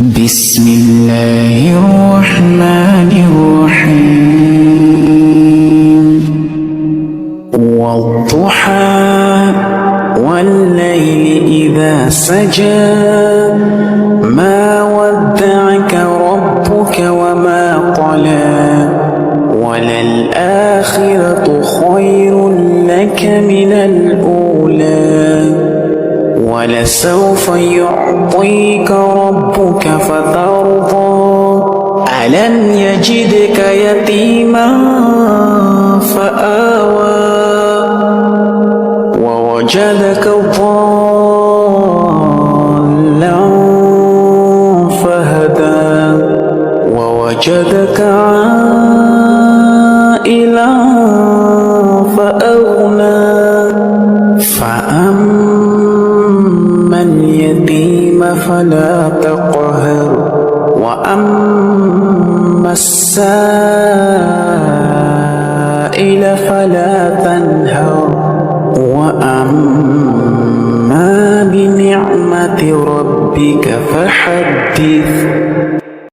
بسم الله الرحمن الرحيم والضحى والليل إذا سجى ما ودعك ربك وما قلى وللآخرة خير لك من الأولى ولسوف يعطيك ربك فترضى ألم يجدك يتيما فآوى ووجدك ضالا فهدى ووجدك عائلا فأغنى فأما اليتيم فلا تقهر وأما السائل فلا تنهر وأما بنعمة ربك فحدث